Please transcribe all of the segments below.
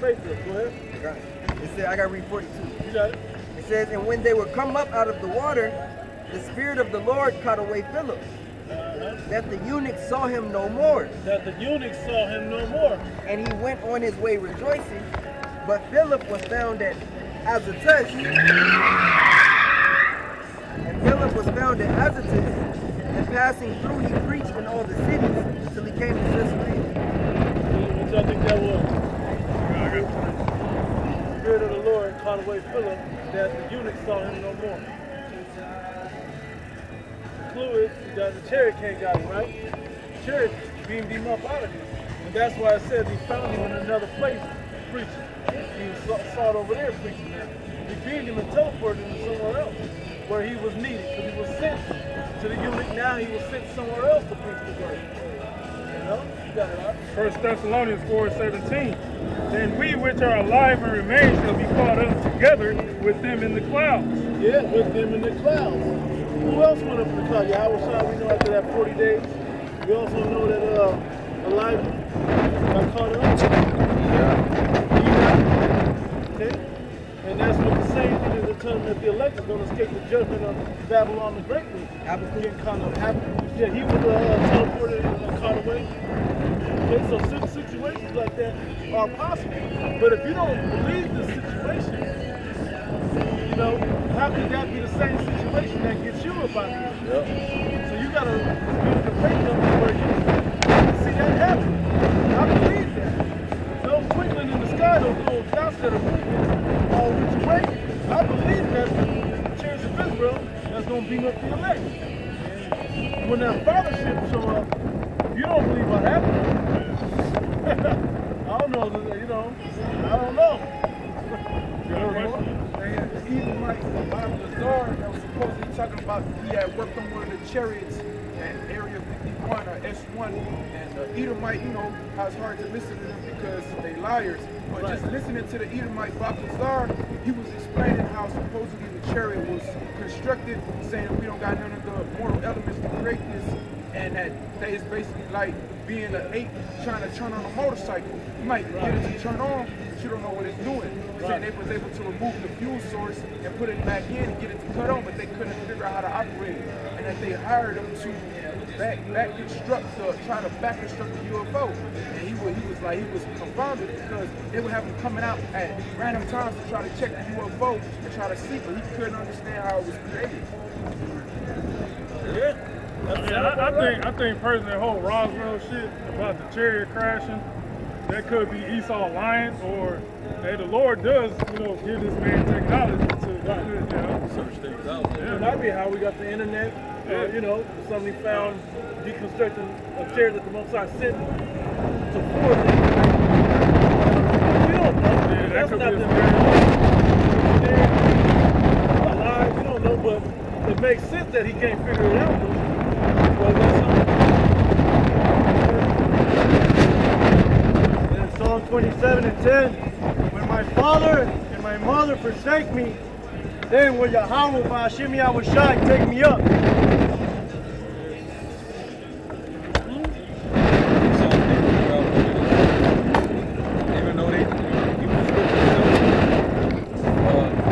faith is. Go ahead. Okay. It said, I got to read 42. You got it. It says, and when they were come up out of the water, the Spirit of the Lord caught away Philip, that the eunuch saw him no more. That the eunuch saw him no more. And he went on his way rejoicing, but Philip was found at Azotus. And Philip was found at Azotus, and passing through he preached in all the cities till he came to Caesarea. What y'all think that was? The Spirit of the Lord caught away Philip, that the eunuch saw him no more. The clue is that the chariot can't got him, right? The chariot beamed him up out of here. And that's why it says he found him in another place preaching. He saw it over there preaching now. He beamed him and teleported him somewhere else where he was needed, because he was sent to the eunuch. Now he was sent somewhere else to preach the word. You know? You got it right. 1 Thessalonians 4:17. Then we which are alive and remain shall be caught up together with them in the clouds. Yeah, with them in the clouds. Who else went up in the clouds? Yahweh Shai, we know after that 40 days. We also know that Elijah got caught up. Okay? And that's what the same thing is determined that the elect is going to escape the judgment of Babylon the Great. Getting caught up. Yeah, he was teleported and caught away. Okay, so situations like that are possible. But if you don't believe the situation, you know, how could that be the same situation that gets you up out of here? Yep. So you got to use the faith up where you see that happen. I believe that. Those twinkling in the sky, those little dots that are moving all which way, I believe that the chariots of Israel that's going to beam up the elect. And when that fathership show up, you don't believe what happened. I don't know, you know, I don't know. The Edomite, the Bazaar, that was supposedly talking about he had worked on one of the chariots at Area 51 or S1, and the Edomite, you know, how it's hard to listen to them because they liars. But just listening to the Edomite Bazaar, he was explaining how supposedly the chariot was constructed, saying that we don't got none of the mortal elements to create this, and that is basically like being an ape trying to turn on a motorcycle. You might get it to turn on, but you don't know what it's doing. Saying they was able to remove the fuel source and put it back in and get it to cut on, but they couldn't figure out how to operate it. And that they hired them to try to back construct the UFO. And he was confounded because they would have him coming out at random times to try to check the UFO and try to see, but he couldn't understand how it was created. Yeah. I think personally the whole Roswell shit about the chariot crashing, that could be Esau lying, or hey, the Lord does, you know, give this man technology to you know, search things out. It might be how we got the internet. You know, somebody found deconstructing a chariot that the Most High sent to forge it. We don't know. Yeah, that could be alive. We don't know, but it makes sense that he can't figure it out. In Psalm 27:10, when my father and my mother forsake me, then will Yahweh Ba'ashim Yahushai take me up. Even though he was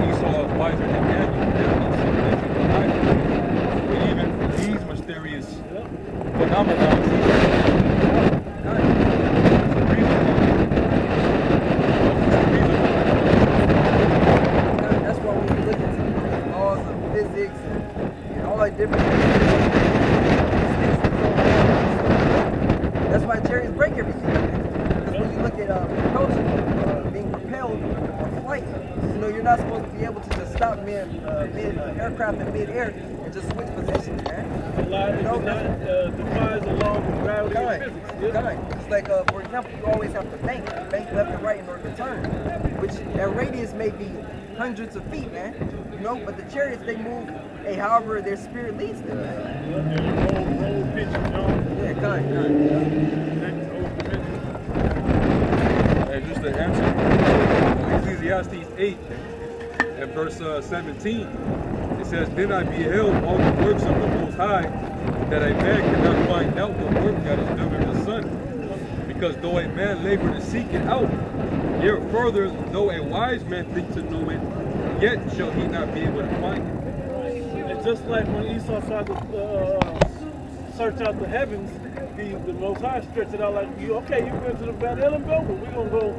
Esau is wiser than Daniel, but even these mysterious phenomena. That's why when you look at all the physics and all the different that's why chariots break every year. Because when you look at propulsion, being propelled on flight, you know, you're not supposed to be able to just stop aircraft in mid-air and just switch positions, man. Defies the law of gravity and physics. It's like, for example, you always have to bank left and right in order to turn, which their radius may be hundreds of feet, man. You know, but the chariots, they move however their spirit leads them, man. roll pitch, you know. Yeah, kind. And just to answer, Ecclesiastes 8 and verse 17, it says, Then I beheld all the works of the Most High, that a man cannot find out the work that is done in the sun. Because though a man labor to seek it out, Yet further, though a wise man think to know it, yet shall he not be able to find it. And just like when Esau tried to search out the heavens, the Most High stretched it out like, okay, you've been to the Van Allen belt, but we're going to go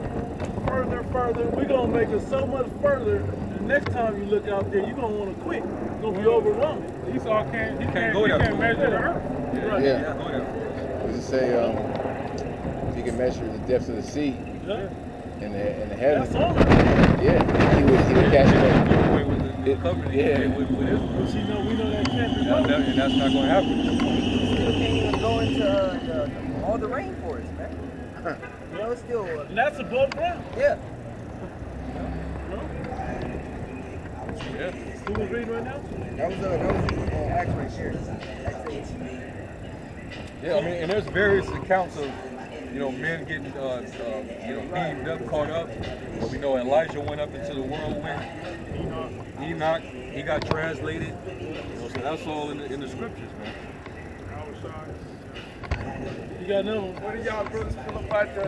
further. We're going to make it so much further. The next time you look out there, you're going to want to quit. It's going to be overwhelming. Esau can't measure the earth. Right. Yeah. Does it say he can measure the depths of the sea in the heavens? That's all right. Yeah. He would catch it up. With But we know that can't be done. and that's not going to happen. Still can't even go into all the rainforest, man. You know, it's still. And that's above ground. Yeah. Yeah. Who was reading right now? That was Acts right here. Acts 8. Yeah, I mean, and there's various accounts of, men getting, beamed up, caught up. But we know Elijah went up into the whirlwind. Enoch, he got translated. So that's all in the scriptures, man. You got another one. What do y'all brothers feel about the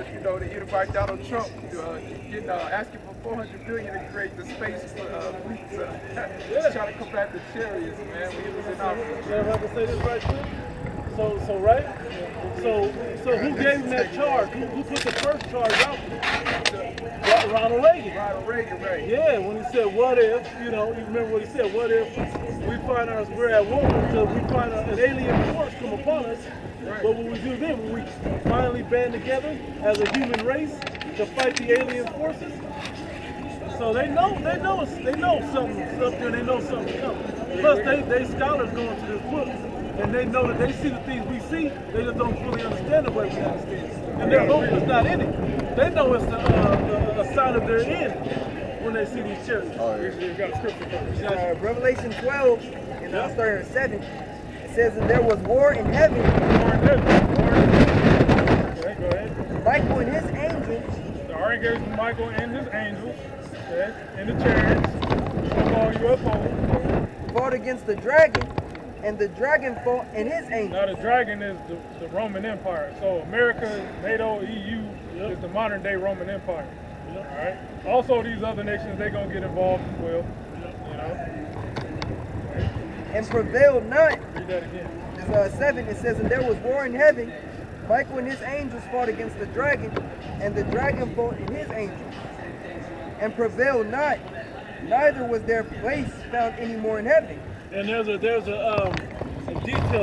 Edomite Donald Trump asking for $400 billion to create the space fleet trying to combat the chariots, man, when he was in office? You ever have to say this right too? So right? So who gave him that charge? Who put the first charge out? Ronald Reagan. Ronald Reagan, right? Yeah, when he said, what if, you remember what he said, what if we're at war until we find an alien force come upon us? Right. What will we do then? Will we finally band together as a human race to fight the alien forces? So they know something's up there, they know something's coming. Plus they scholars go into this book and they know that they see the things we see, they just don't fully understand the way we understand. And their hope is not in it. They know it's a sign of their end when they see these chariots. Oh, yeah. You got a scripture for it. Revelation 12, and I'll start at 7. It says, and there was war in heaven. Okay, go ahead. Michael and his angels. The archangel Michael and his angels, in the chariots, all UFOs. Fought against the dragon, and the dragon fought and his angels. Now the dragon is the Roman Empire. So America, NATO, EU is the modern day Roman Empire. All right. Also, these other nations, they're gonna get involved as well. And prevailed not. Read that again. It's 7. It says, and there was war in heaven. Michael and his angels fought against the dragon, and the dragon fought and his angels, and prevailed not. Neither was their place found any more in heaven. And there's a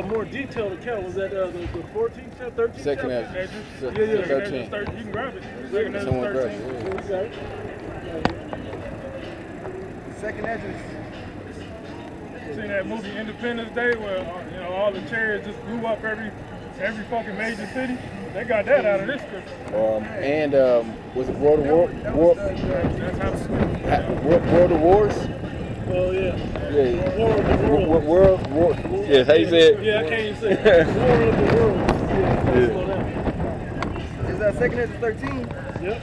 more detailed account. Was that the 14th chapter, 13th Second chapter? Ezra. Yeah. 13. You can grab it. Second Ezra Someone grab 13. it. Yeah, you got it. Second Ezra. Seen that movie Independence Day where all the chariots just blew up every fucking major city? They got that out of this scripture. Was it World of War? That's how World of Wars? Oh yeah. Yeah. War of the World. War. Yes, how you say it? Yeah, I can't even say it. War of the World. Yeah. Slow down. Is second Ezra 13. Yep.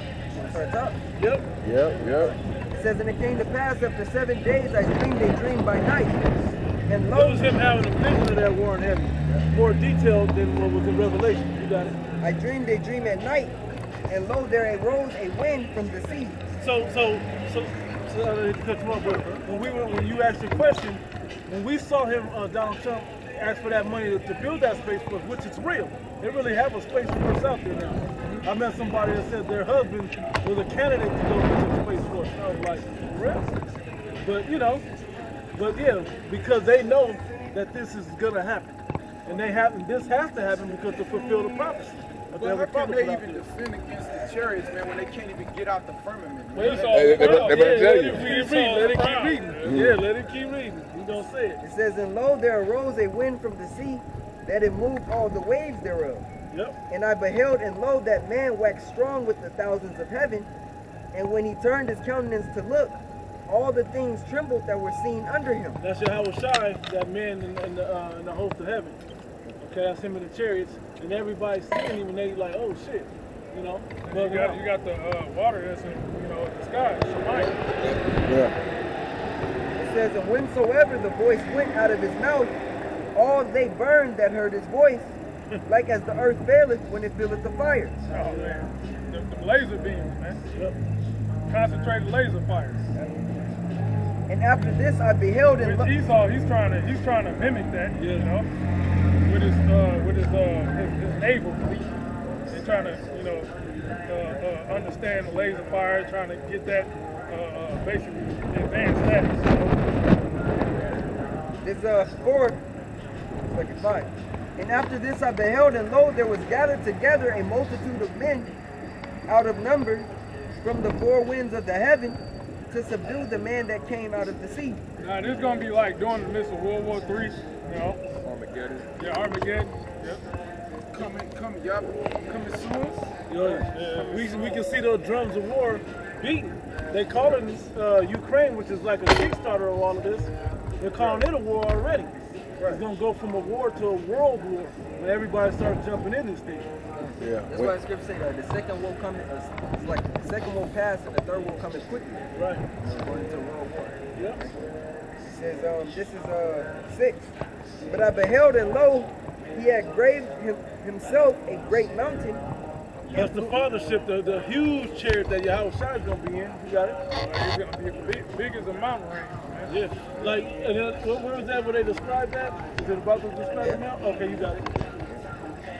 Start top. Yep. Yep. It says, and it came to pass after 7 days I dreamed a dream by night. And That lo, was him having a vision of that war in heaven. More detailed than what was in Revelation. You got it. I dreamed a dream at night, and lo, there arose a wind from the sea. So I need to cut you off, but when you asked your question, when we saw him, Donald Trump, ask for that money to build that space force, which is real. They really have a space force out there now. I met somebody that said their husband was a candidate to go into the space force. And I was like, real? But yeah, because they know that this is gonna happen. And this has to happen because to fulfill the prophecy. But how can they even defend against the chariots, man, when they can't even get out the firmament? Let They better tell you. Let it keep reading. Yeah, let it keep reading. We don't say it. It says, and lo, there arose a wind from the sea, that it moved all the waves thereof. Yep. And I beheld, and lo, that man waxed strong with the thousands of heaven. And when he turned his countenance to look, all the things trembled that were seen under him. That's Yahweh Shai, that man in the host of heaven. Okay, that's him in the chariots. And everybody's seeing him and they like, oh shit. You got the water that's in the sky. Shemayim. Yeah. It says, and whensoever the voice went out of his mouth, all they burned that heard his voice, like as the earth faileth when it filleth the fire. Oh man, the laser beams, man. Yep. concentrated laser fire. And after this I beheld and With lo- Esau, he's trying to mimic that, you know, with his naval fleet. They're trying to, you know, understand the laser fire, trying to get that basically advanced status. You know? This 4, second 5. And after this I beheld, and lo, there was gathered together a multitude of men out of number from the four winds of the heaven to subdue the man that came out of the sea. Now this is gonna be like during the midst of World War III, you know. Armageddon. Yeah, Armageddon. Yep. Y'all coming soon? We can see those drums of war beating. They calling Ukraine, which is like a Kickstarter of all of this. They're calling it a war already. It's gonna go from a war to a world war when everybody starts jumping in this thing. Yeah. That's why the scripture say that the second will come. It's like the second will pass and the third will come in quickly. Right. Going into World War. Yep. It says this is 6. But I beheld, and lo, he had graved himself a great mountain. That's the fathership, the huge chariot that Yahweh Shai is gonna be in. You got it? It's gonna be big as a mountain range, man. Yeah. Like, where was that where they described that? Is it about to describe it now? Okay, you got it.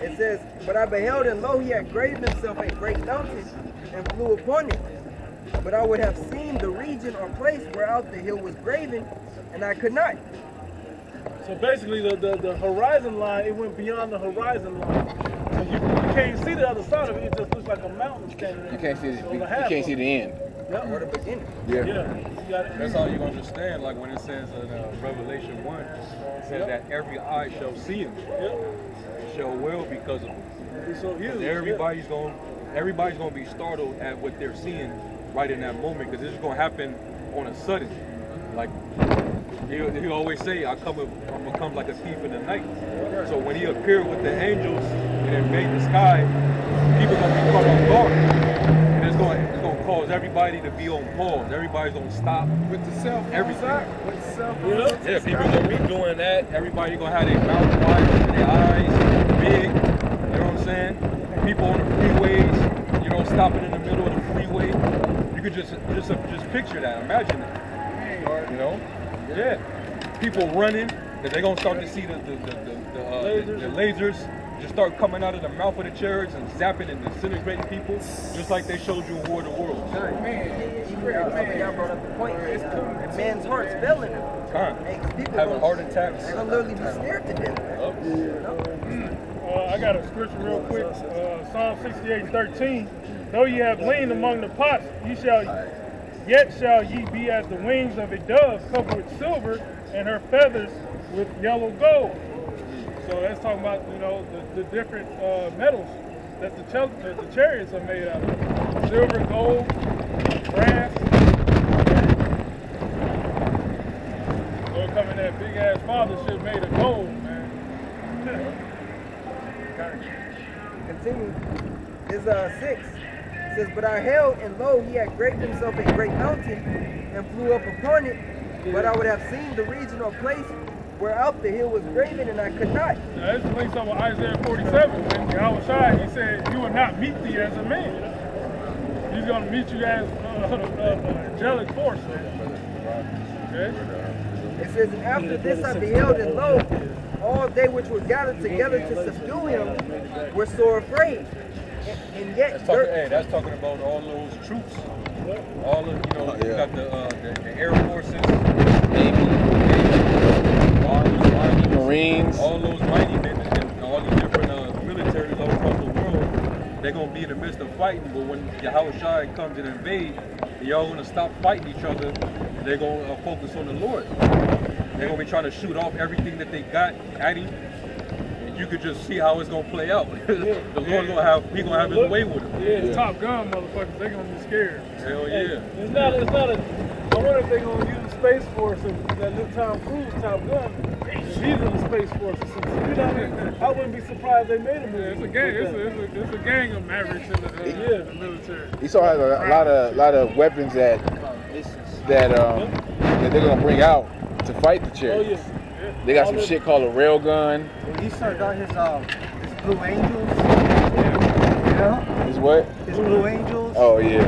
It says, but I beheld, and lo, he had graved himself a great mountain and flew upon it. But I would have seen the region or place whereout the hill was graven, and I could not. So basically, the horizon line, it went beyond the horizon line. So you can't see the other side of it. It just looks like a mountain standing there. You can't see on the you half can't of see it. the end. Yep. Or the beginning. Yeah. Yeah. You got it. That's how you understand, like when it says in Revelation 1, it says that every eye shall see him, Yep. shall well because of him. It's so huge. Everybody's going to be startled at what they're seeing right in that moment, because this is going to happen on a sudden. Like he always say, I'm gonna come like a thief in the night. So when he appeared with the angels and it made the sky, people gonna be caught off guard. And it's gonna cause everybody to be on pause. Everybody's gonna stop With the cell phone everything. With the cell phone. Yeah, people gonna be doing that. Everybody gonna have their mouth wide and their eyes big. You know what I'm saying? People on the freeways, you know, stopping in the middle of the freeway. You could just picture that. Imagine it. You know? Yeah. People running, that they're gonna start to see the lasers just start coming out of the mouth of the chariots and zapping and disintegrating people, just like they showed you in War of the Worlds. Y'all brought up the point. Man's heart's failing them. People Having heart attacks. They're gonna literally be scared to death. I got a scripture real quick. Psalm 68:13. Though ye have lain among the pots, yet shall ye be as the wings of a dove covered with silver, and her feathers with yellow gold. So that's talking about, you know, the different metals that the chariots are made out of. Silver, gold, brass. So come in that big ass fathership made of gold, man. Continue. Is 6. It says, but I held, and lo, he had graved himself a great mountain and flew up upon it. But I would have seen the region or place whereout the hill was graven, and I could not. Now, this links up with Isaiah 47 when Yahweh Shai, he said, you will not meet thee as a man. He's going to meet you as angelic force. Okay? It says, and after this I beheld, and lo, all they which were gathered together to subdue him were sore afraid. And yet, That's talking about all those troops. All of, you know, you got the Air Forces, Navy, Marines. all those mighty men and all the different militaries all across the world. They're going to be in the midst of fighting, but when Yahweh Shai comes and invade, y'all going to stop fighting each other. They're going to focus on the Lord. They're going to be trying to shoot off everything that they got at him. You could just see how it's gonna play out. The Lord gonna have his way with him. Yeah, it's Top Gun, motherfuckers. They're gonna be scared. Hell yeah. It's not a. I wonder if they're gonna use Space Force and that little Tom Cruise Top Gun. He's in the Space Force or something. You know what I mean? I wouldn't be surprised they made a movie. It's a gang. It's a gang of mavericks in the military. Esau has a lot of weapons that they're gonna bring out to fight the chariots. Oh yeah. They got some shit called a rail gun. Esau got his Blue Angels. His what? His Blue Angels. Oh yeah.